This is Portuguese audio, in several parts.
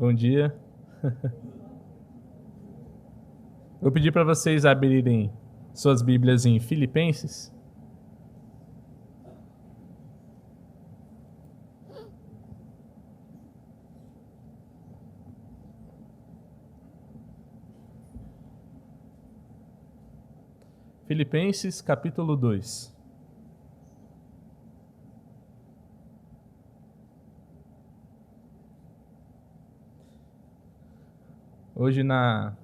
Bom dia. Vou pedir para vocês abrirem suas Bíblias em Filipenses. Filipenses, capítulo 2. Hoje, na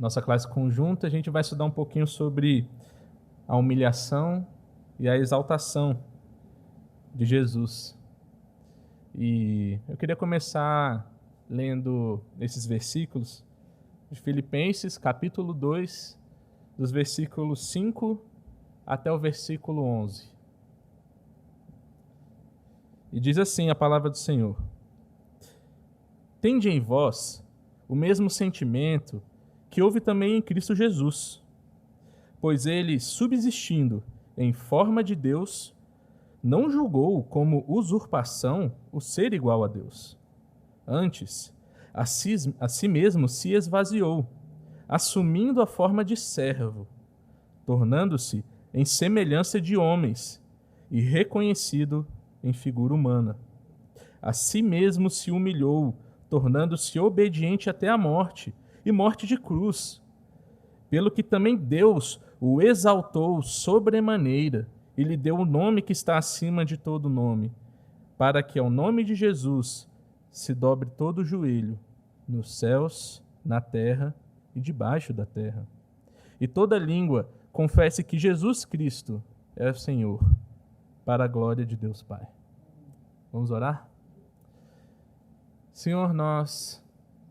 nossa classe conjunta, a gente vai estudar um pouquinho sobre a humilhação e a exaltação de Jesus. E eu queria começar lendo esses versículos de Filipenses, capítulo 2, dos versículos 5 até o versículo 11. E diz assim a palavra do Senhor: Tende em vós o mesmo sentimento que houve também em Cristo Jesus, pois ele, subsistindo em forma de Deus, não julgou como usurpação o ser igual a Deus. Antes, a si mesmo se esvaziou, assumindo a forma de servo, tornando-se em semelhança de homens e reconhecido em figura humana. A si mesmo se humilhou, tornando-se obediente até a morte, e morte de cruz. Pelo que também Deus o exaltou sobremaneira, e lhe deu o nome que está acima de todo nome, para que ao nome de Jesus se dobre todo o joelho, nos céus, na terra e debaixo da terra. E toda língua confesse que Jesus Cristo é o Senhor, para a glória de Deus Pai. Vamos orar? Senhor, nós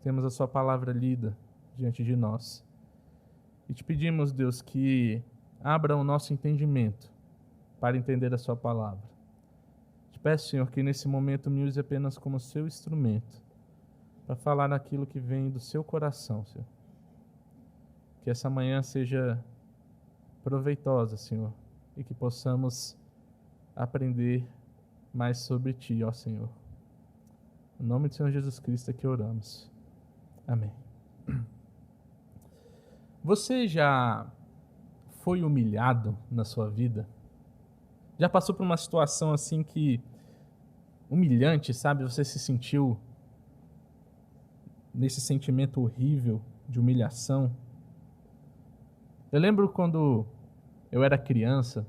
temos a sua palavra lida diante de nós. E te pedimos, Deus, que abra o nosso entendimento para entender a sua palavra. Te peço, Senhor, que nesse momento me use apenas como seu instrumento para falar naquilo que vem do seu coração, Senhor. Que essa manhã seja proveitosa, Senhor, e que possamos aprender mais sobre Ti, ó Senhor. Em nome do Senhor Jesus Cristo é que oramos. Amém. Você já foi humilhado na sua vida? Já passou por uma situação assim que humilhante, sabe? Você se sentiu nesse sentimento horrível de humilhação? Eu lembro quando eu era criança,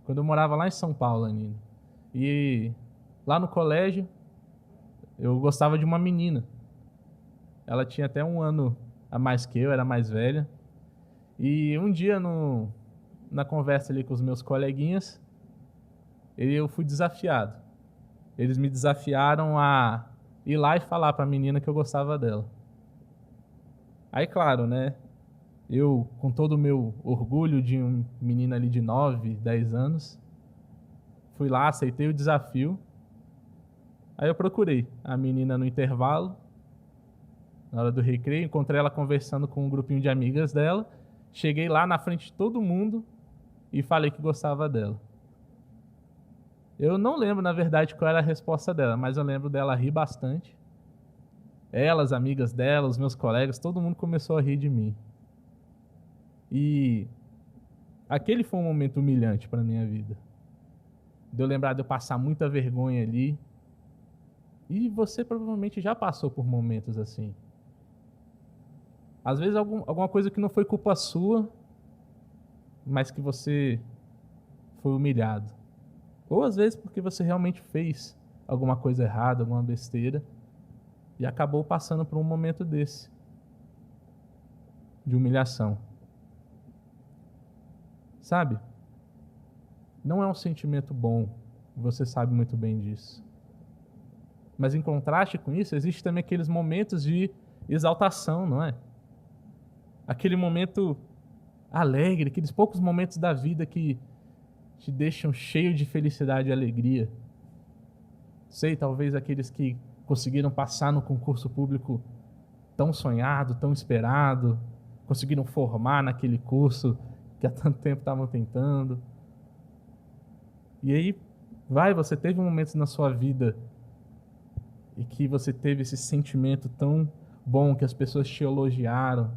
quando eu morava lá em São Paulo, Nino, e lá no colégio eu gostava de uma menina. Ela tinha até 1 ano a mais que eu, era mais velha. E um dia, na conversa ali com os meus coleguinhas, eu fui desafiado. Eles me desafiaram a ir lá e falar para a menina que eu gostava dela. Aí, claro, né? Eu, com todo o meu orgulho de um menino ali de 9, 10 anos, fui lá, aceitei o desafio. Aí eu procurei a menina no intervalo, na hora do recreio, encontrei ela conversando com um grupinho de amigas dela, cheguei lá na frente de todo mundo e falei que gostava dela. Eu não lembro, na verdade, qual era a resposta dela, mas eu lembro dela rir bastante. Ela, as amigas dela, os meus colegas, todo mundo começou a rir de mim. E aquele foi um momento humilhante para minha vida. De eu lembrar de eu passar muita vergonha ali. E você provavelmente já passou por momentos assim. Às vezes alguma coisa que não foi culpa sua, mas que você foi humilhado. Ou às vezes porque você realmente fez alguma coisa errada, alguma besteira, e acabou passando por um momento desse, de humilhação. Sabe? Não é um sentimento bom, você sabe muito bem disso. Mas em contraste com isso, existe também aqueles momentos de exaltação, não é? Aquele momento alegre, aqueles poucos momentos da vida que te deixam cheio de felicidade e alegria. Sei, talvez aqueles que conseguiram passar no concurso público tão sonhado, tão esperado, conseguiram formar naquele curso que há tanto tempo estavam tentando. E aí, você teve momentos na sua vida e que você teve esse sentimento tão bom, que as pessoas te elogiaram,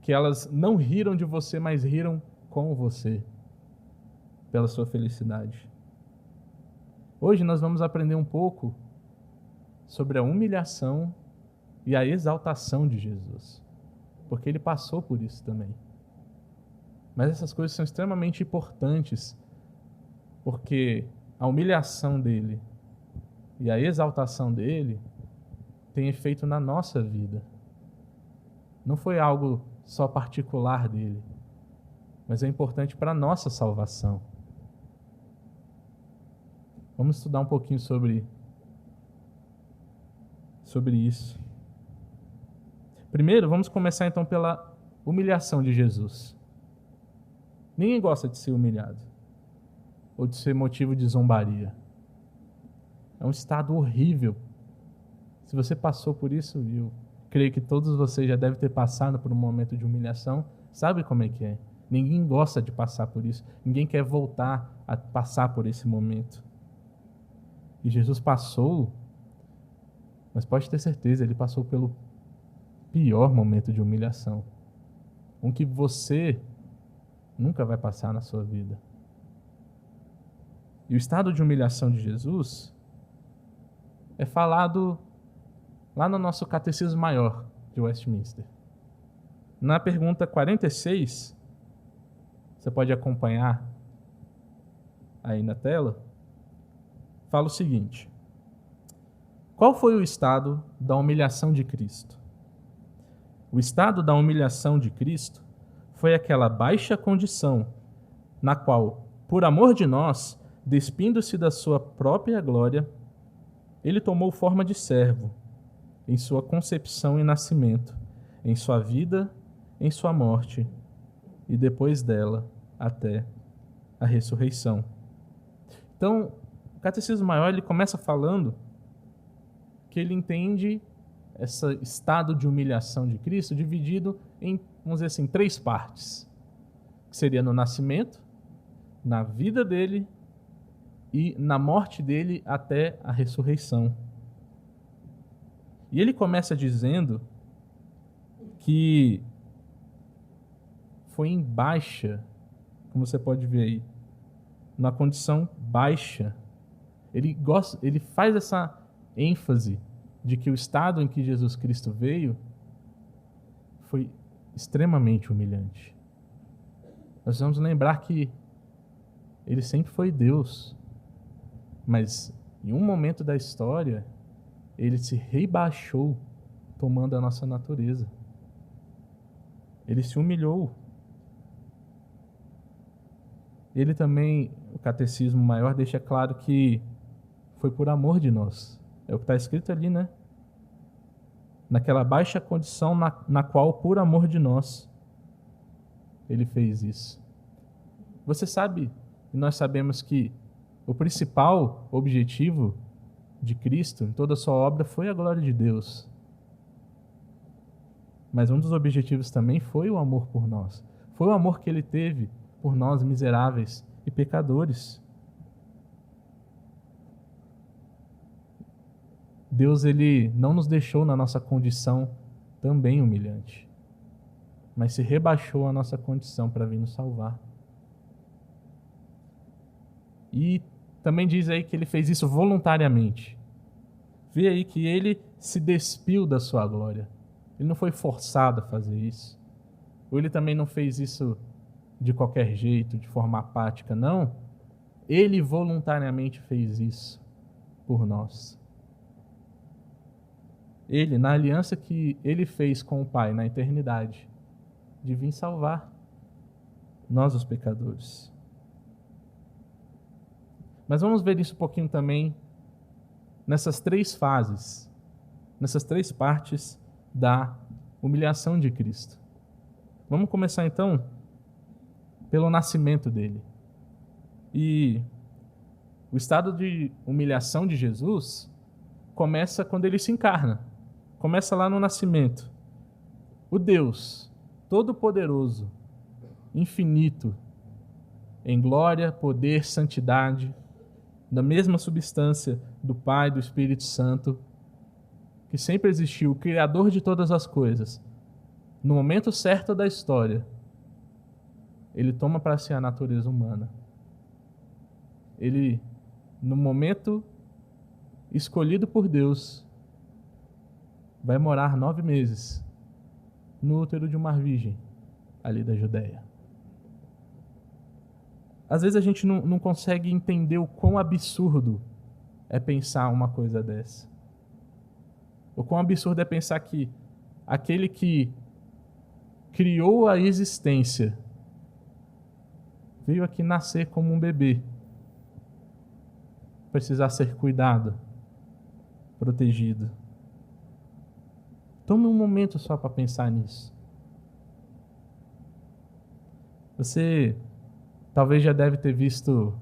que elas não riram de você, mas riram com você, pela sua felicidade. Hoje nós vamos aprender um pouco sobre a humilhação e a exaltação de Jesus, porque ele passou por isso também. Mas essas coisas são extremamente importantes, porque a humilhação dele e a exaltação dele tem efeito na nossa vida. Não foi algo só particular dele, mas é importante para a nossa salvação. Vamos estudar um pouquinho sobre isso. Primeiro, vamos começar então pela humilhação de Jesus. Ninguém gosta de ser humilhado ou de ser motivo de zombaria. É um estado horrível. Se você passou por isso, eu creio que todos vocês já devem ter passado por um momento de humilhação, sabe como é que é. Ninguém gosta de passar por isso. Ninguém quer voltar a passar por esse momento. E Jesus passou, mas pode ter certeza, ele passou pelo pior momento de humilhação. Um que você nunca vai passar na sua vida. E o estado de humilhação de Jesus é falado lá no nosso Catecismo Maior de Westminster. Na pergunta 46, você pode acompanhar aí na tela, fala o seguinte: qual foi o estado da humilhação de Cristo? O estado da humilhação de Cristo foi aquela baixa condição na qual, por amor de nós, despindo-se da sua própria glória, ele tomou forma de servo, em sua concepção e nascimento, em sua vida, em sua morte, e depois dela, até a ressurreição. Então, o Catecismo Maior ele começa falando que ele entende esse estado de humilhação de Cristo dividido em, vamos dizer assim, 3 partes. Que seria no nascimento, na vida dele e na morte dele até a ressurreição. E ele começa dizendo que foi em baixa, como você pode ver aí, na condição baixa. Ele faz essa ênfase de que o estado em que Jesus Cristo veio foi extremamente humilhante. Nós vamos lembrar que ele sempre foi Deus, mas em um momento da história ele se rebaixou, tomando a nossa natureza. Ele se humilhou. Ele também, o Catecismo Maior deixa claro que foi por amor de nós. É o que está escrito ali, né? Naquela baixa condição na qual, por amor de nós, ele fez isso. Você sabe, e nós sabemos que o principal objetivo de Cristo em toda a sua obra foi a glória de Deus. Mas um dos objetivos também foi o amor por nós. Foi o amor que ele teve por nós, miseráveis e pecadores. Deus ele não nos deixou na nossa condição também humilhante, mas se rebaixou a nossa condição para vir nos salvar. E também diz aí que ele fez isso voluntariamente. Vê aí que ele se despiu da sua glória. Ele não foi forçado a fazer isso. Ou ele também não fez isso de qualquer jeito, de forma apática, não. Ele voluntariamente fez isso por nós. Ele, na aliança que ele fez com o Pai na eternidade, de vir salvar nós, os pecadores. Mas vamos ver isso um pouquinho também nessas 3 fases, nessas 3 partes da humilhação de Cristo. Vamos começar então pelo nascimento dele. E o estado de humilhação de Jesus começa quando ele se encarna. Começa lá no nascimento. O Deus Todo-Poderoso, infinito, em glória, poder, santidade, da mesma substância do Pai e do Espírito Santo, que sempre existiu, o Criador de todas as coisas, no momento certo da história, ele toma para si a natureza humana. Ele, no momento escolhido por Deus, vai morar 9 meses no útero de uma virgem ali da Judéia. Às vezes a gente não consegue entender o quão absurdo é pensar uma coisa dessa. O quão absurdo é pensar que aquele que criou a existência veio aqui nascer como um bebê, precisar ser cuidado, protegido. Tome um momento só para pensar nisso. Você talvez já deve ter visto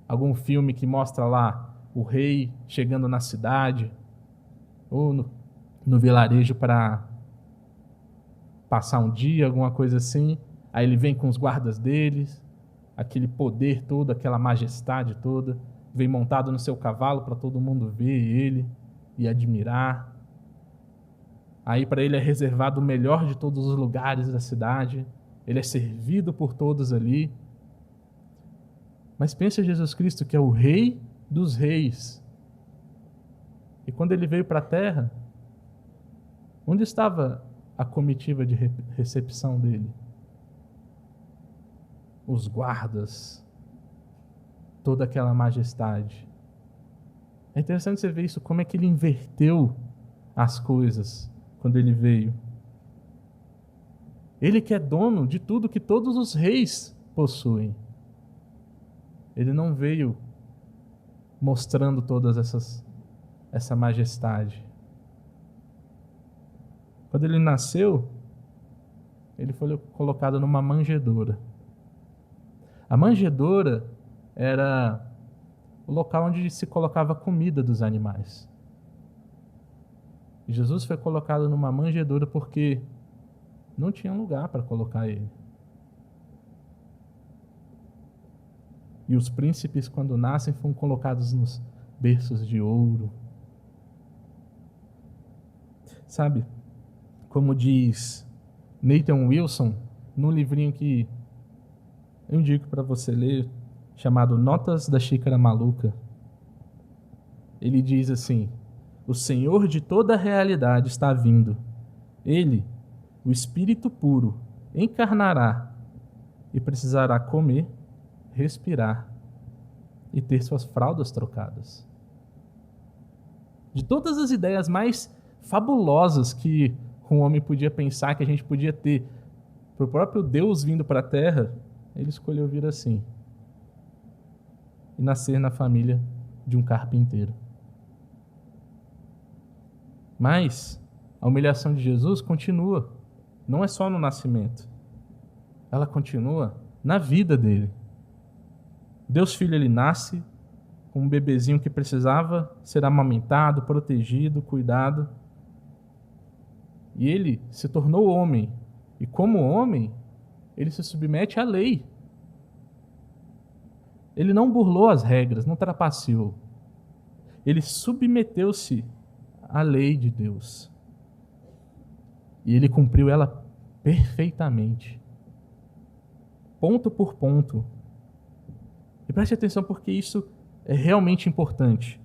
algum filme que mostra lá o rei chegando na cidade ou no vilarejo para passar um dia, alguma coisa assim. Aí ele vem com os guardas deles, aquele poder todo, aquela majestade toda, vem montado no seu cavalo para todo mundo ver ele e admirar. Aí para ele é reservado o melhor de todos os lugares da cidade, ele é servido por todos ali. Mas pensa em Jesus Cristo, que é o Rei dos Reis. E quando ele veio para a terra, onde estava a comitiva de recepção dele? Os guardas, toda aquela majestade. É interessante você ver isso, como é que ele inverteu as coisas quando ele veio. Ele que é dono de tudo que todos os reis possuem. Ele não veio mostrando todas essa majestade. Quando ele nasceu, ele foi colocado numa manjedoura. A manjedoura era o local onde se colocava a comida dos animais. E Jesus foi colocado numa manjedoura porque não tinha lugar para colocar ele. E os príncipes, quando nascem, foram colocados nos berços de ouro. Sabe, como diz Nathan Wilson, num livrinho que eu indico para você ler, chamado Notas da Xícara Maluca, ele diz assim: o Senhor de toda a realidade está vindo. Ele, o Espírito puro, encarnará e precisará comer, respirar e ter suas fraldas trocadas. De todas as ideias mais fabulosas que um homem podia pensar, que a gente podia ter para o próprio Deus vindo para a Terra, ele escolheu vir assim e nascer na família de um carpinteiro. Mas a humilhação de Jesus continua, não é só no nascimento, ela continua na vida dele. Deus Filho, ele nasce com um bebezinho que precisava ser amamentado, protegido, cuidado. E ele se tornou homem. E como homem, ele se submete à lei. Ele não burlou as regras, não trapaceou. Ele submeteu-se à lei de Deus. E ele cumpriu ela perfeitamente. Ponto por ponto. E preste atenção, porque isso é realmente importante.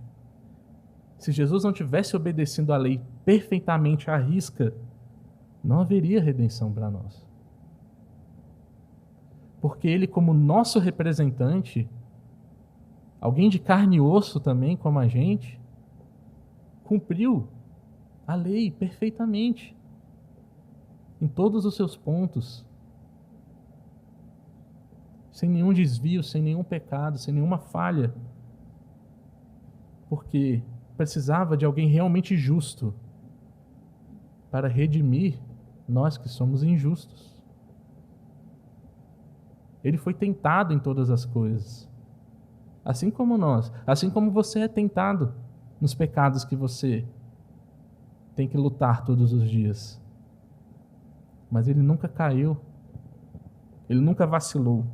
Se Jesus não tivesse obedecido à lei perfeitamente à risca, não haveria redenção para nós. Porque ele, como nosso representante, alguém de carne e osso também, como a gente, cumpriu a lei perfeitamente, em todos os seus pontos, sem nenhum desvio, sem nenhum pecado, sem nenhuma falha, porque precisava de alguém realmente justo para redimir nós que somos injustos. Ele foi tentado em todas as coisas, assim como nós, assim como você é tentado nos pecados que você tem que lutar todos os dias. Mas ele nunca caiu, ele nunca vacilou.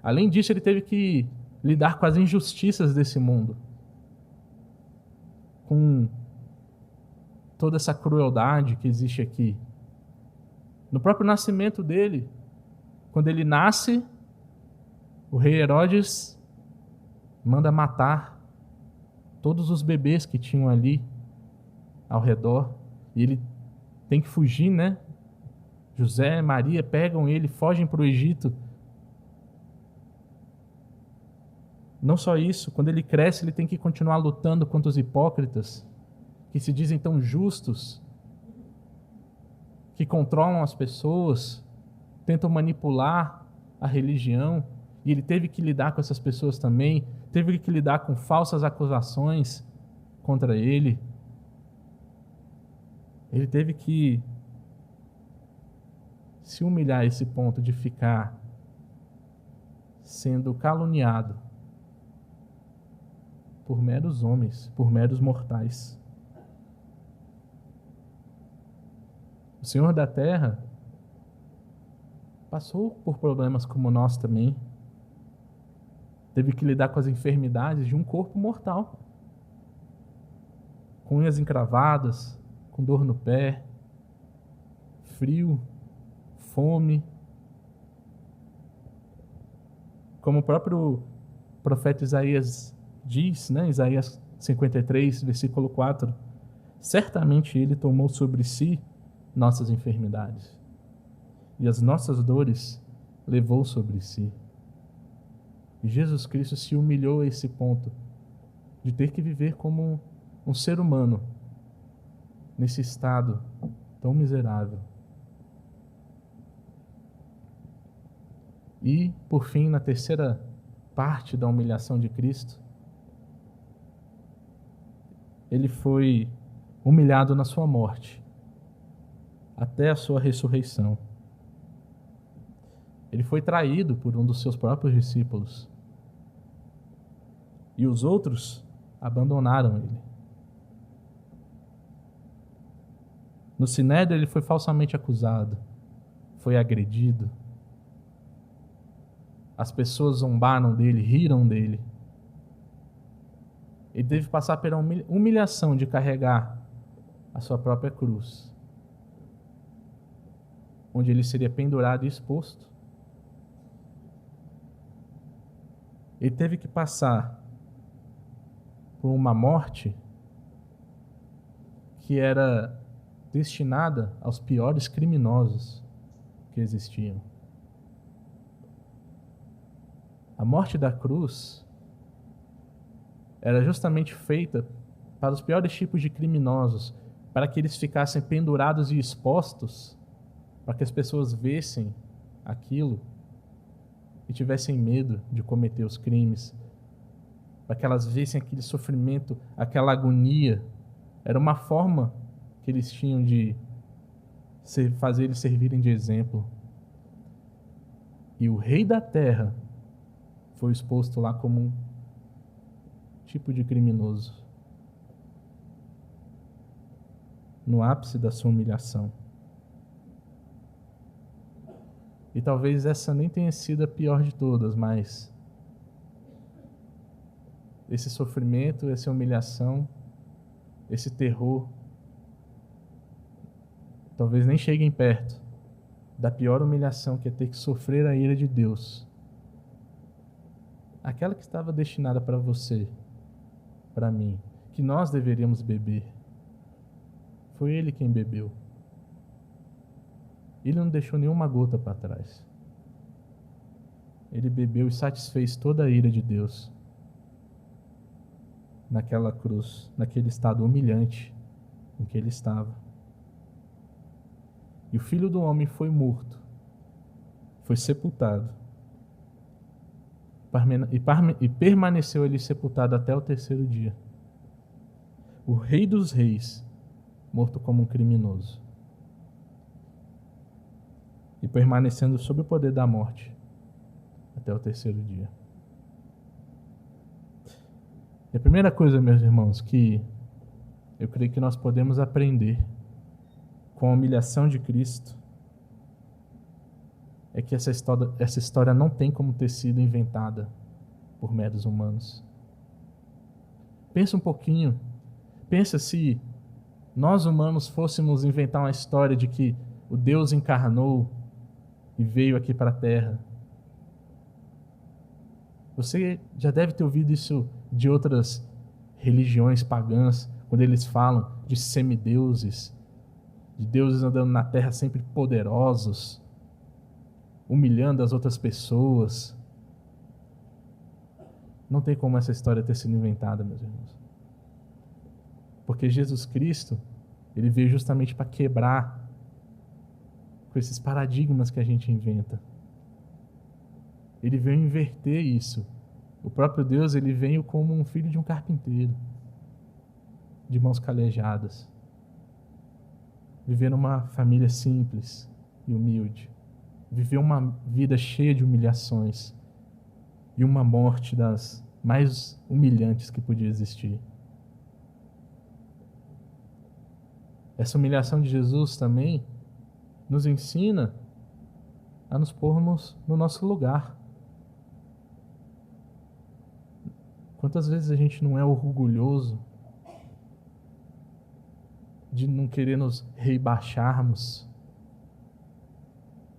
Além disso, ele teve que lidar com as injustiças desse mundo. com toda essa crueldade que existe aqui. No próprio nascimento dele, quando ele nasce, o rei Herodes manda matar todos os bebês que tinham ali ao redor, e ele tem que fugir, né? José e Maria pegam ele, fogem para o Egito. Não só isso, quando ele cresce, ele tem que continuar lutando contra os hipócritas, que se dizem tão justos, que controlam as pessoas, tentam manipular a religião, e ele teve que lidar com essas pessoas também, teve que lidar com falsas acusações contra ele. Ele teve que se humilhar a esse ponto de ficar sendo caluniado por meros homens, por meros mortais. O Senhor da Terra passou por problemas como nós também. Teve que lidar com as enfermidades de um corpo mortal, com unhas encravadas, com dor no pé, frio, fome. Como o próprio profeta Isaías diz, né? Isaías 53, versículo 4, certamente ele tomou sobre si nossas enfermidades, e as nossas dores levou sobre si. E Jesus Cristo se humilhou a esse ponto de ter que viver como um ser humano nesse estado tão miserável. E, por fim, na terceira parte da humilhação de Cristo, ele foi humilhado na sua morte, até a sua ressurreição. Ele foi traído por um dos seus próprios discípulos. E os outros abandonaram ele. No Sinédrio ele foi falsamente acusado, foi agredido. As pessoas zombaram dele, riram dele. Ele teve que passar pela humilhação de carregar a sua própria cruz, onde ele seria pendurado e exposto. Ele teve que passar por uma morte que era destinada aos piores criminosos que existiam. A morte da cruz era justamente feita para os piores tipos de criminosos, para que eles ficassem pendurados e expostos, para que as pessoas vissem aquilo e tivessem medo de cometer os crimes, para que elas vissem aquele sofrimento, aquela agonia. Era uma forma que eles tinham de fazer eles servirem de exemplo. E o rei da terra foi exposto lá como um tipo de criminoso, no ápice da sua humilhação. E talvez essa nem tenha sido a pior de todas, mas esse sofrimento, essa humilhação, esse terror, talvez nem cheguem perto da pior humilhação, que é ter que sofrer a ira de Deus. Aquela que estava destinada para você, para mim, que nós deveríamos beber. Foi Ele quem bebeu. Ele não deixou nenhuma gota para trás. Ele bebeu e satisfez toda a ira de Deus naquela cruz, naquele estado humilhante em que ele estava. E o Filho do Homem foi morto, foi sepultado, e permaneceu ali sepultado até o terceiro dia. O Rei dos Reis, morto como um criminoso, e permanecendo sob o poder da morte até o terceiro dia. E a primeira coisa, meus irmãos, que eu creio que nós podemos aprender com a humilhação de Cristo é que essa história não tem como ter sido inventada por meros humanos. Pensa um pouquinho. Pensa se nós humanos fôssemos inventar uma história de que o Deus encarnou e veio aqui para a Terra. Você já deve ter ouvido isso de outras religiões pagãs, quando eles falam de semideuses, de deuses andando na Terra sempre poderosos, humilhando as outras pessoas. Não tem como essa história ter sido inventada, meus irmãos. Porque Jesus Cristo, ele veio justamente para quebrar com esses paradigmas que a gente inventa. Ele veio inverter isso. O próprio Deus, ele veio como um filho de um carpinteiro, de mãos calejadas, viver numa família simples e humilde, viver uma vida cheia de humilhações e uma morte das mais humilhantes que podia existir. Essa humilhação de Jesus também nos ensina a nos pormos no nosso lugar. Quantas vezes a gente não é orgulhoso de não querer nos rebaixarmos?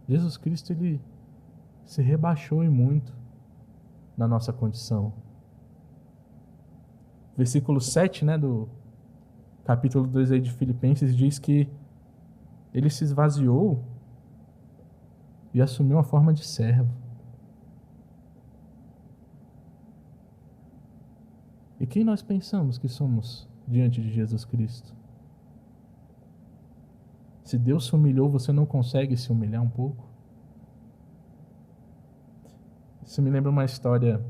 Jesus Cristo, ele se rebaixou e muito na nossa condição. Versículo 7, do capítulo 2 aí de Filipenses diz que ele se esvaziou e assumiu a forma de servo. E quem nós pensamos que somos diante de Jesus Cristo? Se Deus se humilhou, você não consegue se humilhar um pouco? Isso me lembra uma história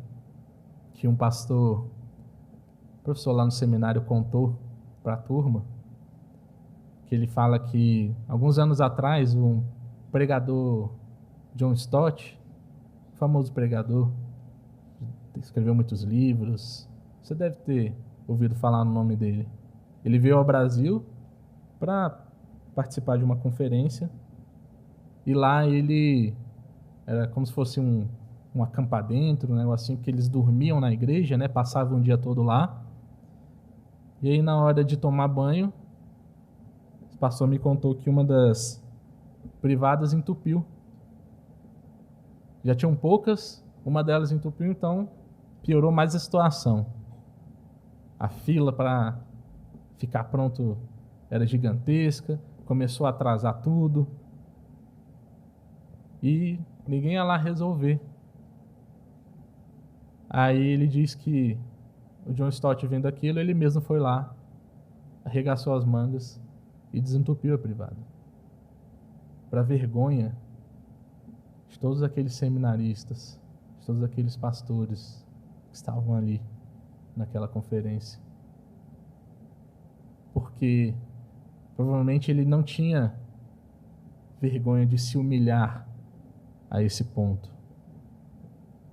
que um professor lá no seminário contou para a turma, que ele fala que alguns anos atrás um pregador, John Stott, famoso pregador, escreveu muitos livros, você deve ter ouvido falar no nome dele. Ele veio ao Brasil para participar de uma conferência e lá ele era como se fosse um acampadento, um negocinho que eles dormiam na igreja, passavam o dia todo lá. E aí na hora de tomar banho, o pastor me contou que uma das privadas entupiu. Já tinham poucas, uma delas entupiu, então piorou mais a situação. A fila para ficar pronto era gigantesca, começou a atrasar tudo. E ninguém ia lá resolver. Aí ele diz que o John Stott, vendo aquilo, ele mesmo foi lá, arregaçou as mangas e desentupiu a privada. Para vergonha de todos aqueles seminaristas, de todos aqueles pastores que estavam ali naquela conferência. Porque provavelmente ele não tinha vergonha de se humilhar a esse ponto.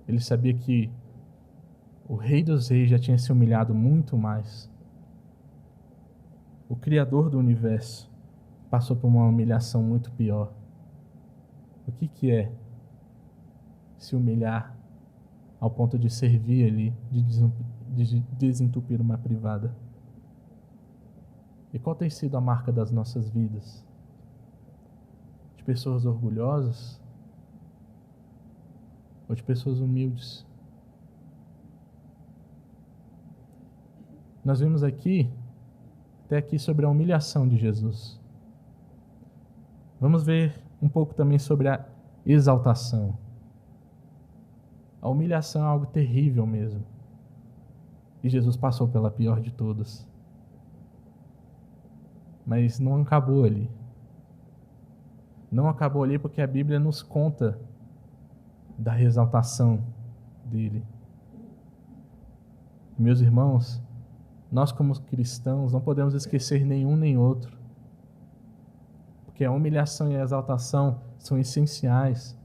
Ele sabia que o Rei dos Reis já tinha se humilhado muito mais. O Criador do Universo passou por uma humilhação muito pior. O que é se humilhar ao ponto de servir ali, de desentupir uma privada? E qual tem sido a marca das nossas vidas? De pessoas orgulhosas? Ou de pessoas humildes? Nós vimos até aqui sobre a humilhação de Jesus. Vamos ver um pouco também sobre a exaltação. A humilhação é algo terrível mesmo. E Jesus passou pela pior de todas. Mas não acabou ali. Não acabou ali porque a Bíblia nos conta da exaltação dele. Meus irmãos, nós como cristãos não podemos esquecer nenhum nem outro. Porque a humilhação e a exaltação são essenciais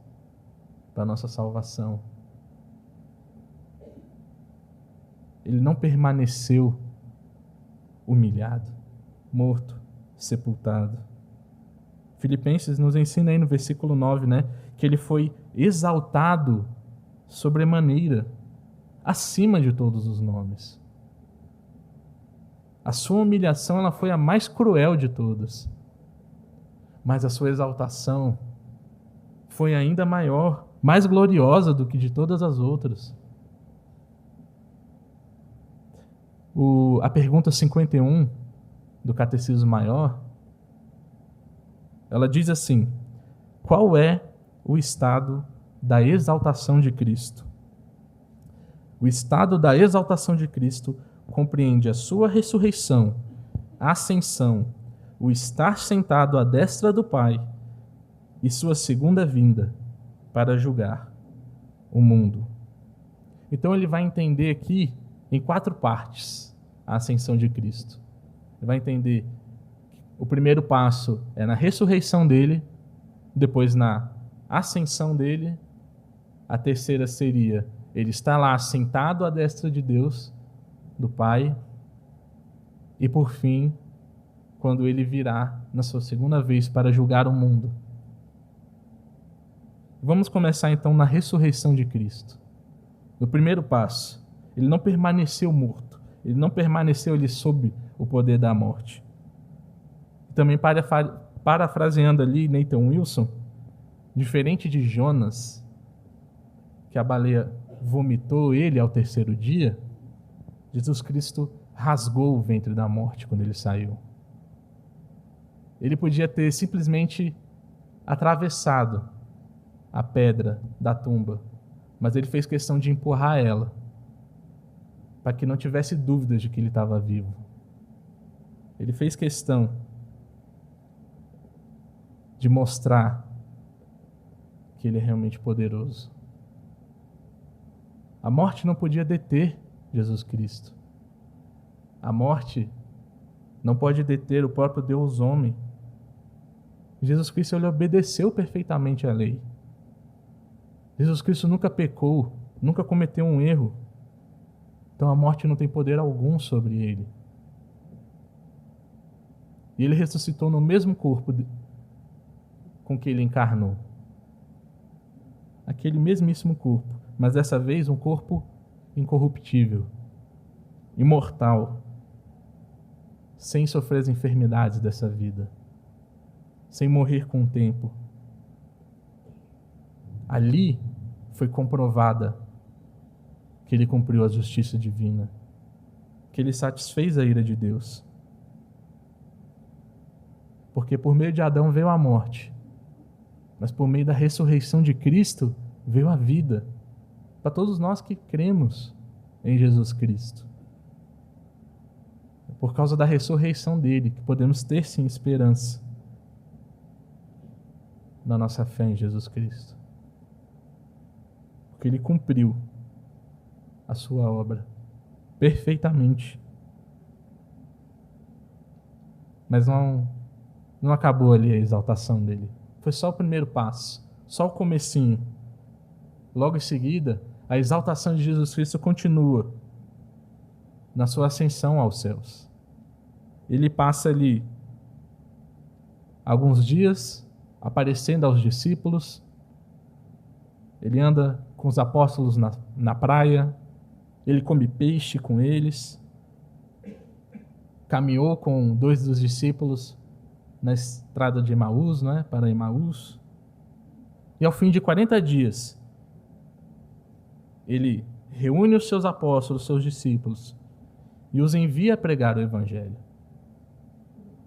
para a nossa salvação. Ele não permaneceu humilhado, morto, sepultado. Filipenses nos ensina aí no versículo 9, que ele foi exaltado sobremaneira, acima de todos os nomes. A sua humilhação ela foi a mais cruel de todas. Mas a sua exaltação foi ainda maior, mais gloriosa do que de todas as outras. A pergunta 51 do Catecismo Maior, ela diz assim: qual é o estado da exaltação de Cristo? O estado da exaltação de Cristo compreende a sua ressurreição, a ascensão, o estar sentado à destra do Pai e sua segunda vinda para julgar o mundo. Então ele vai entender aqui em 4 partes a ascensão de Cristo. Ele vai entender que o primeiro passo é na ressurreição dele, depois na ascensão dele, a terceira seria ele está lá sentado à destra de Deus, do Pai, e por fim, quando ele virá na sua segunda vez para julgar o mundo. Vamos começar então na ressurreição de Cristo. No primeiro passo, ele não permaneceu morto, ele não permaneceu ali sob o poder da morte. Também parafraseando ali Nathan Wilson, diferente de Jonas, que a baleia vomitou ele ao terceiro dia, Jesus Cristo rasgou o ventre da morte quando ele saiu. Ele podia ter simplesmente atravessado a pedra da tumba, mas ele fez questão de empurrar ela, para que não tivesse dúvidas de que ele estava vivo. Ele fez questão de mostrar que ele é realmente poderoso. A morte não podia deter Jesus Cristo. A morte não pode deter o próprio Deus homem. Jesus Cristo ele obedeceu perfeitamente à lei. Jesus Cristo nunca pecou, nunca cometeu um erro. Então a morte não tem poder algum sobre ele. E ele ressuscitou no mesmo corpo com que ele encarnou. Aquele mesmíssimo corpo, mas dessa vez um corpo incorruptível, imortal, sem sofrer as enfermidades dessa vida, sem morrer com o tempo. Ali foi comprovada que ele cumpriu a justiça divina, que ele satisfez a ira de Deus. Porque por meio de Adão veio a morte, mas por meio da ressurreição de Cristo veio a vida, para todos nós que cremos em Jesus Cristo. É por causa da ressurreição dele que podemos ter sim esperança na nossa fé em Jesus Cristo. Porque ele cumpriu a sua obra perfeitamente. Mas não acabou ali a exaltação dele. Foi só o primeiro passo, só o comecinho. Logo em seguida, a exaltação de Jesus Cristo continua na sua ascensão aos céus. Ele passa ali alguns dias aparecendo aos discípulos. Ele anda com os apóstolos na praia. Ele come peixe com eles. Caminhou com 2 dos discípulos na estrada de Emaús, para Emaús. E ao fim de 40 dias, ele reúne os seus apóstolos, os seus discípulos, e os envia a pregar o Evangelho.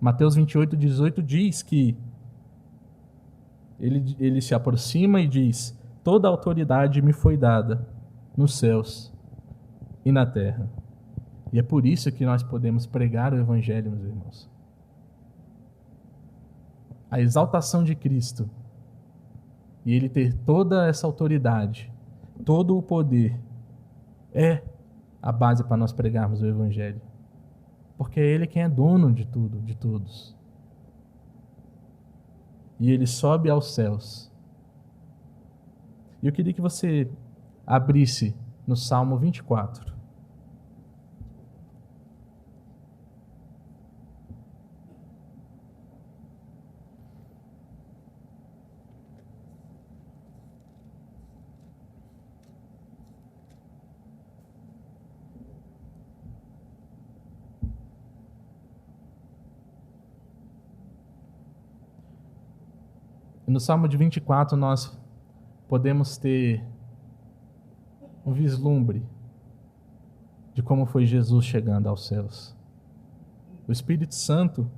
Mateus 28:18 diz que ele se aproxima e diz: toda a autoridade me foi dada nos céus e na terra. E é por isso que nós podemos pregar o Evangelho, meus irmãos. A exaltação de Cristo e ele ter toda essa autoridade, todo o poder, é a base para nós pregarmos o Evangelho. Porque é ele quem é dono de tudo, de todos. E ele sobe aos céus. E eu queria que você abrisse no Salmo 24. no Salmo de 24 nós podemos ter um vislumbre de como foi Jesus chegando aos céus. O Espírito Santo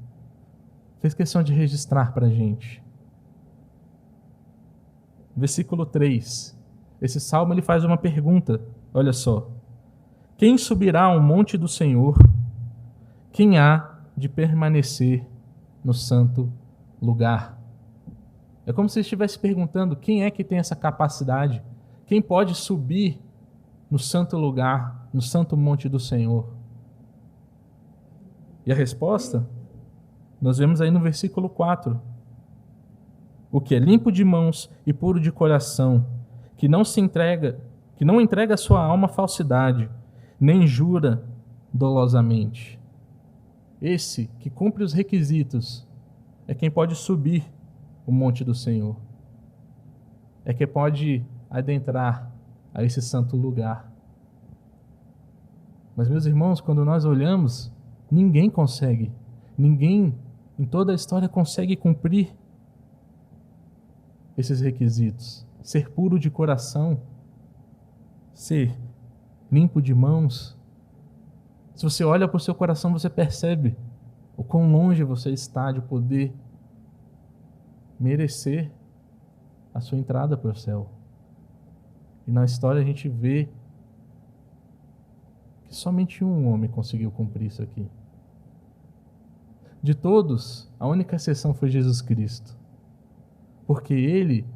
fez questão de registrar para a gente. Versículo 3. Esse salmo ele faz uma pergunta. Olha só. Quem subirá ao monte do Senhor? Quem há de permanecer no santo lugar? É como se ele estivesse perguntando quem é que tem essa capacidade. Quem pode subir no santo lugar, no santo monte do Senhor? E a resposta, nós vemos aí no versículo 4. O que é limpo de mãos e puro de coração, que não entrega a sua alma à falsidade, nem jura dolosamente. Esse que cumpre os requisitos é quem pode subir o monte do Senhor. É quem pode adentrar a esse santo lugar. Mas, meus irmãos, quando nós olhamos, ninguém consegue. Ninguém em toda a história consegue cumprir esses requisitos. Ser puro de coração, ser limpo de mãos. Se você olha para o seu coração, você percebe o quão longe você está de poder merecer a sua entrada para o céu. E na história a gente vê que somente um homem conseguiu cumprir isso aqui. De todos, a única exceção foi Jesus Cristo. Porque ele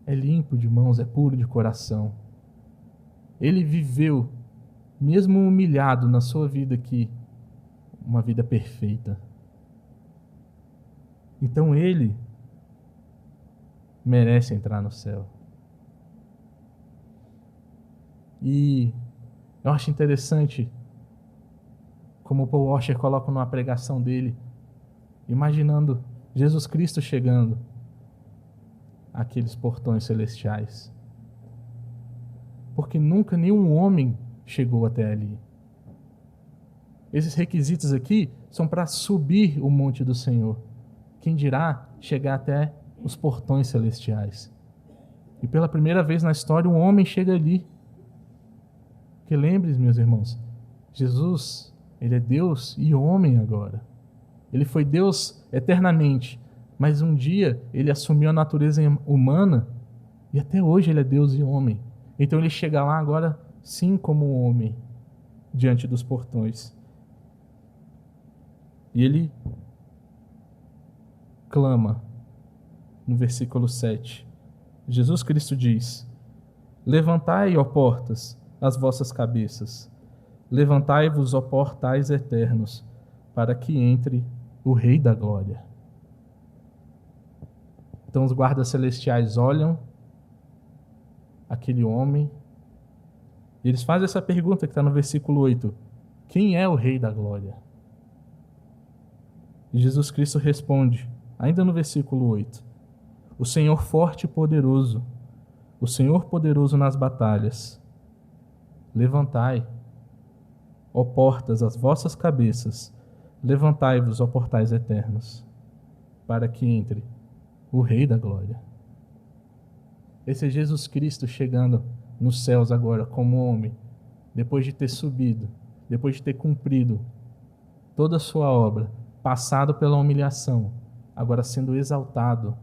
é limpo de mãos, é puro de coração. Ele viveu, mesmo humilhado na sua vida aqui, uma vida perfeita. Então ele merece entrar no céu. E eu acho interessante como o Paul Washer coloca numa pregação dele, imaginando Jesus Cristo chegando àqueles portões celestiais. Porque nunca nenhum homem chegou até ali. Esses requisitos aqui são para subir o monte do Senhor. Quem dirá chegar até os portões celestiais. E pela primeira vez na história um homem chega ali. Porque lembre-se, meus irmãos, Jesus, ele é Deus e homem agora. Ele foi Deus eternamente, mas um dia ele assumiu a natureza humana e até hoje ele é Deus e homem. Então ele chega lá agora sim como um homem diante dos portões. E ele clama no versículo 7. Jesus Cristo diz: levantai, ó portas, as vossas cabeças. Levantai-vos, ó portais eternos, para que entre o Rei da Glória. Então os guardas celestiais olham aquele homem e eles fazem essa pergunta que está no versículo 8. Quem é o Rei da Glória? E Jesus Cristo responde, ainda no versículo 8. O Senhor forte e poderoso, o Senhor poderoso nas batalhas. Levantai, ó portas, as vossas cabeças, levantai-vos, ó portais eternos, para que entre o Rei da Glória. Esse é Jesus Cristo chegando nos céus agora como homem, depois de ter subido, depois de ter cumprido toda a sua obra, passado pela humilhação, agora sendo exaltado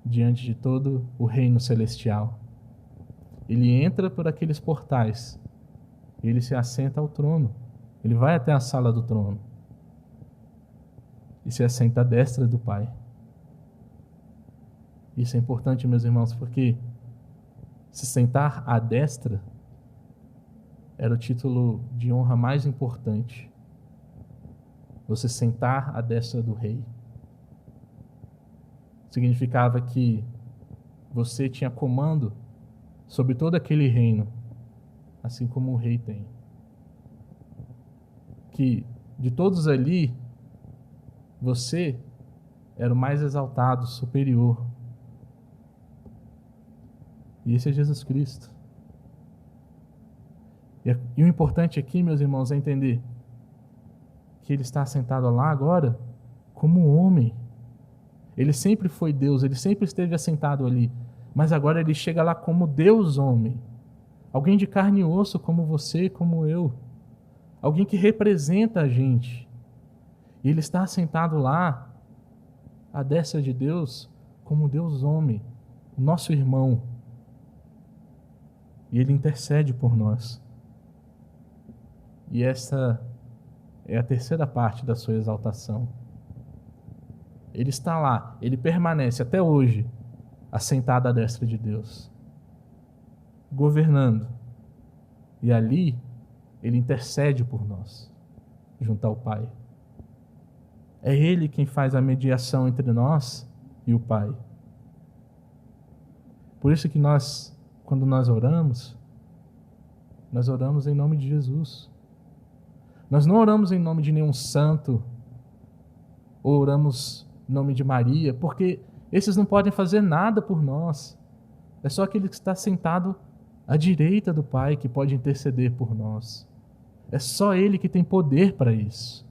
diante de todo o reino celestial. Ele entra por aqueles portais, ele se assenta ao trono, ele vai até a sala do trono e se assenta à destra do Pai. Isso é importante, meus irmãos, porque se sentar à destra era o título de honra mais importante. Você sentar à destra do rei significava que você tinha comando sobre todo aquele reino, assim como o rei tem. Que de todos ali, você era o mais exaltado, superior. E esse é Jesus Cristo. E o importante aqui, meus irmãos, é entender que ele está sentado lá agora como um homem. Ele sempre foi Deus, ele sempre esteve assentado ali. Mas agora ele chega lá como Deus homem. Alguém de carne e osso como você, como eu. Alguém que representa a gente. E ele está assentado lá, à destra de Deus, como Deus homem, nosso irmão. E ele intercede por nós. E essa é a terceira parte da sua exaltação. Ele está lá, ele permanece até hoje, assentado à destra de Deus, governando. E ali, ele intercede por nós, junto ao Pai. É Ele quem faz a mediação entre nós e o Pai. Por isso que nós, quando nós oramos em nome de Jesus. Nós não oramos em nome de nenhum santo, ou oramos em nome de Maria, porque esses não podem fazer nada por nós. É só aquele que está sentado à direita do Pai que pode interceder por nós. É só Ele que tem poder para isso.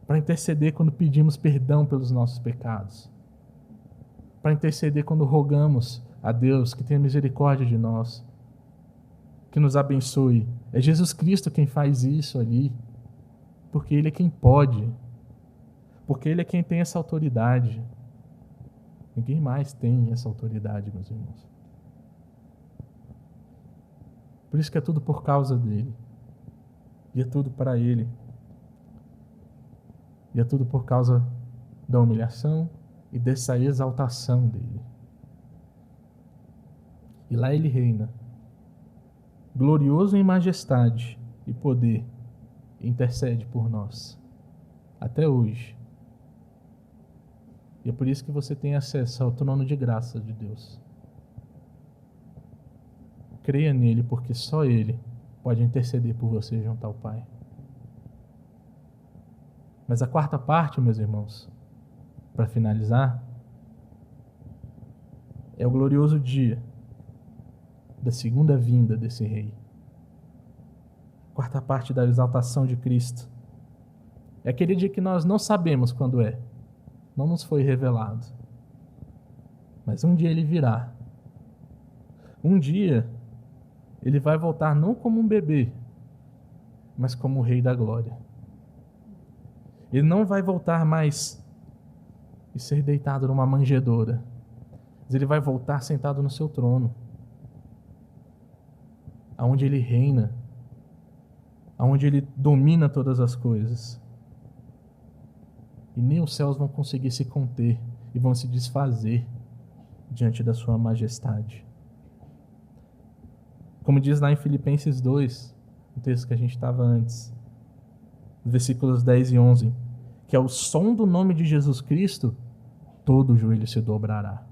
Para interceder quando pedimos perdão pelos nossos pecados. Para interceder quando rogamos a Deus que tenha misericórdia de nós, que nos abençoe. É Jesus Cristo quem faz isso ali, porque Ele é quem pode, porque Ele é quem tem essa autoridade. Ninguém mais tem essa autoridade, meus irmãos. Por isso que é tudo por causa dEle, e é tudo para Ele. E é tudo por causa da humilhação e dessa exaltação dele. E lá ele reina, glorioso em majestade e poder, intercede por nós, até hoje. E é por isso que você tem acesso ao trono de graça de Deus. Creia nele, porque só ele pode interceder por você junto ao Pai. Mas a quarta parte, meus irmãos, para finalizar, é o glorioso dia da segunda vinda desse Rei. A quarta parte da exaltação de Cristo é aquele dia que nós não sabemos quando é, não nos foi revelado. Mas um dia ele virá. Um dia ele vai voltar não como um bebê, mas como o Rei da Glória. Ele não vai voltar mais e ser deitado numa manjedoura, mas ele vai voltar sentado no seu trono, aonde ele reina, aonde ele domina todas as coisas. E nem os céus vão conseguir se conter e vão se desfazer diante da sua majestade. Como diz lá em Filipenses 2, o texto que a gente estava antes, versículos 10 e 11, que ao som do nome de Jesus Cristo, todo joelho se dobrará.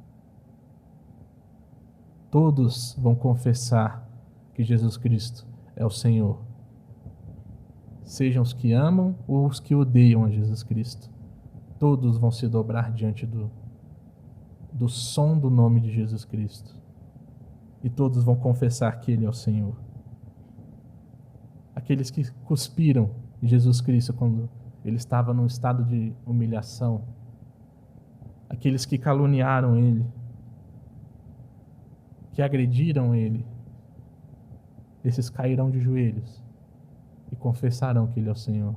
Todos vão confessar que Jesus Cristo é o Senhor. Sejam os que amam ou os que odeiam a Jesus Cristo. Todos vão se dobrar diante do som do nome de Jesus Cristo. E todos vão confessar que Ele é o Senhor. Aqueles que cuspiram Jesus Cristo quando Ele estava num estado de humilhação. Aqueles que caluniaram Ele, que agrediram Ele, esses cairão de joelhos e confessarão que Ele é o Senhor.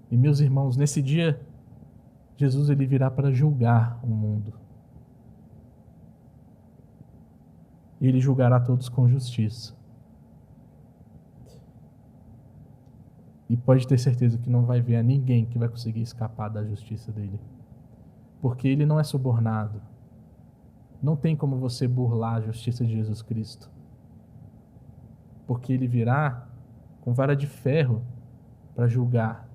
E meus irmãos, nesse dia, Jesus ele virá para julgar o mundo. E Ele julgará todos com justiça. E pode ter certeza que não vai haver ninguém que vai conseguir escapar da justiça dele. Porque Ele não é subornado. Não tem como você burlar a justiça de Jesus Cristo. Porque Ele virá com vara de ferro para julgar,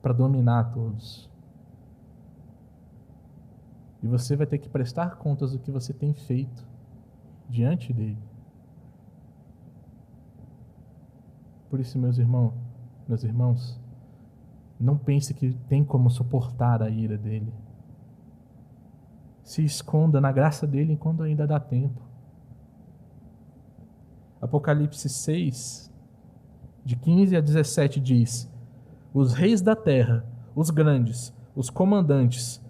para dominar todos. E você vai ter que prestar contas do que você tem feito diante dele. Por isso, meus irmãos, não pense que tem como suportar a ira dele. Se esconda na graça dele enquanto ainda dá tempo. Apocalipse 6, de 15 a 17 diz: os reis da terra, os grandes, os comandantes,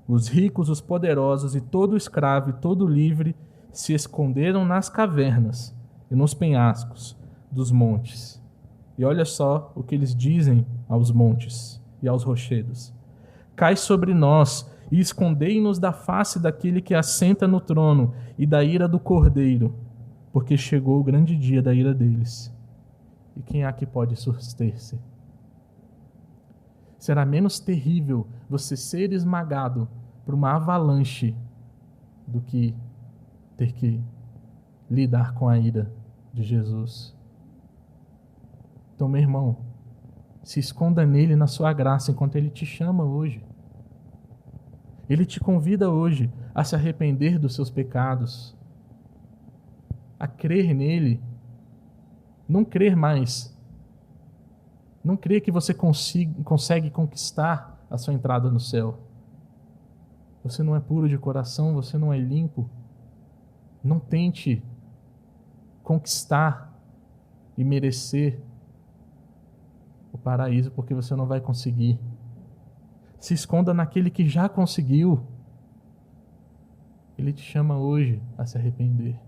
os ricos, os poderosos e todo escravo e todo livre se esconderam nas cavernas e nos penhascos dos montes. E olha só o que eles dizem aos montes e aos rochedos: cai sobre nós e escondei-nos da face daquele que assenta no trono e da ira do Cordeiro, porque chegou o grande dia da ira deles. E quem há que pode suster-se? Será menos terrível você ser esmagado por uma avalanche do que ter que lidar com a ira de Jesus. Então, meu irmão, se esconda nele, na sua graça, enquanto ele te chama hoje. Ele te convida hoje a se arrepender dos seus pecados, a crer nele, não crer mais, não crer que você consegue conquistar a sua entrada no céu. Você não é puro de coração, você não é limpo. Não tente conquistar e merecer o paraíso, porque você não vai conseguir. Se esconda naquele que já conseguiu. Ele te chama hoje a se arrepender.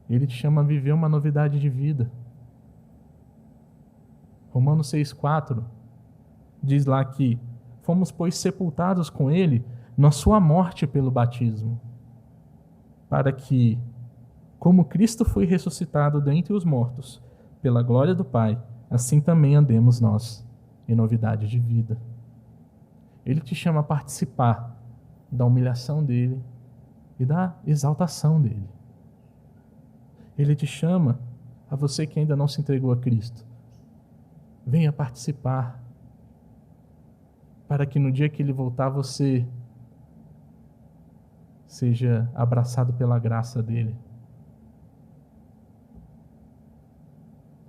Ele te chama a viver uma novidade de vida. Romanos 6,4 diz lá que fomos, pois, sepultados com ele na sua morte pelo batismo, para que, como Cristo foi ressuscitado dentre os mortos, pela glória do Pai, assim também andemos nós em novidade de vida. Ele te chama a participar da humilhação dele e da exaltação dele. Ele te chama, a você que ainda não se entregou a Cristo, venha participar, para que no dia que ele voltar você seja abraçado pela graça dele.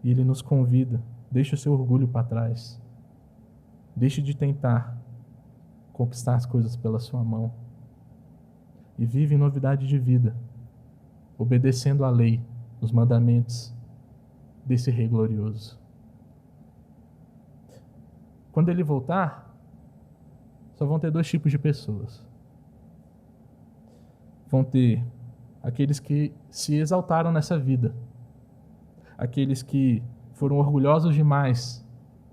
E ele nos convida: deixe o seu orgulho para trás, deixe de tentar conquistar as coisas pela sua mão e vive em novidade de vida, obedecendo à lei, os mandamentos desse Rei glorioso. Quando ele voltar, só vão ter dois tipos de pessoas. Vão ter aqueles que se exaltaram nessa vida, aqueles que foram orgulhosos demais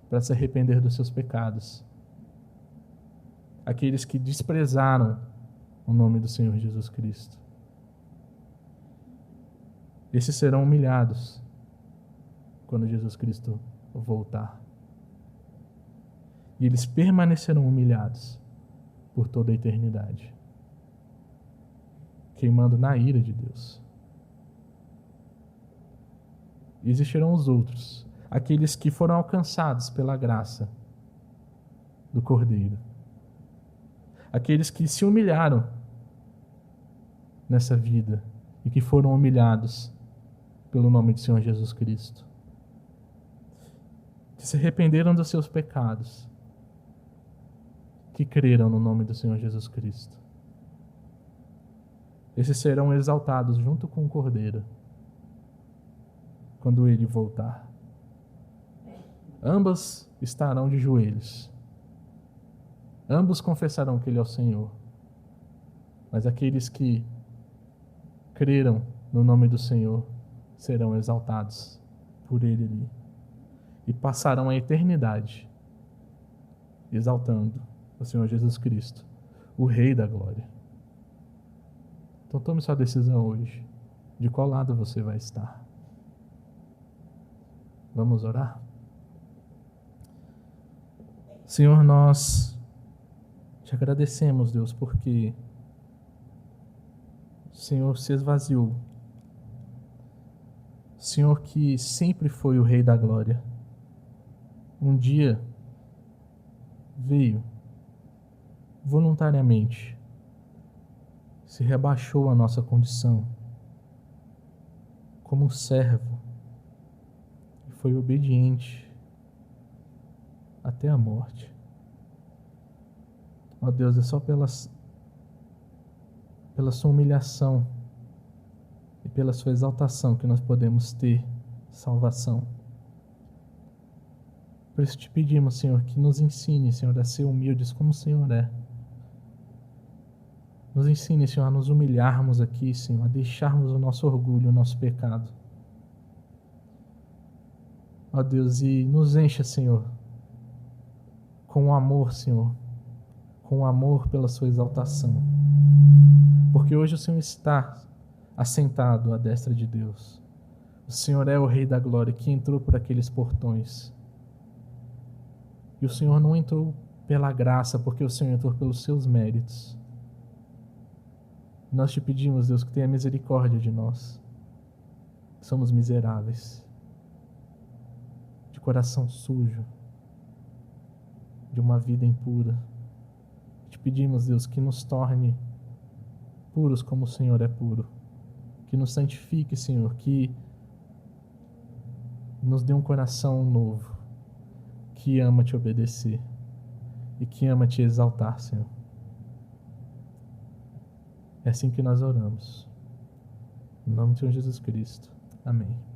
para se arrepender dos seus pecados, aqueles que desprezaram o nome do Senhor Jesus Cristo. Esses serão humilhados quando Jesus Cristo voltar. E eles permanecerão humilhados por toda a eternidade, queimando na ira de Deus. E existirão os outros, aqueles que foram alcançados pela graça do Cordeiro, aqueles que se humilharam nessa vida e que foram humilhados pelo nome do Senhor Jesus Cristo, que se arrependeram dos seus pecados, que creram no nome do Senhor Jesus Cristo. Esses serão exaltados junto com o Cordeiro quando ele voltar. Ambos estarão de joelhos. Ambos confessarão que ele é o Senhor. Mas aqueles que creram no nome do Senhor serão exaltados por ele ali e passarão a eternidade exaltando o Senhor Jesus Cristo, o Rei da Glória. Então tome sua decisão hoje, de qual lado você vai estar. Vamos orar? Senhor, nós te agradecemos, Deus, porque o Senhor se esvaziou. O Senhor que sempre foi o Rei da Glória, um dia veio voluntariamente, se rebaixou à nossa condição como um servo e foi obediente até a morte. Ó Deus, é só pela sua humilhação e pela sua exaltação que nós podemos ter salvação. Por isso te pedimos, Senhor, que nos ensine, Senhor, a ser humildes como o Senhor é. Nos ensine, Senhor, a nos humilharmos aqui, Senhor, a deixarmos o nosso orgulho, o nosso pecado. Ó Deus, e nos encha, Senhor, com o amor, Senhor, com o amor pela sua exaltação. Porque hoje o Senhor está assentado à destra de Deus. O Senhor é o Rei da Glória que entrou por aqueles portões. E o Senhor não entrou pela graça, porque o Senhor entrou pelos seus méritos. Nós te pedimos, Deus, que tenha misericórdia de nós. Somos miseráveis, de coração sujo, de uma vida impura. Te pedimos, Deus, que nos torne puros como o Senhor é puro. Que nos santifique, Senhor, que nos dê um coração novo, que ama te obedecer e que ama te exaltar, Senhor. É assim que nós oramos. Em nome do Senhor Jesus Cristo. Amém.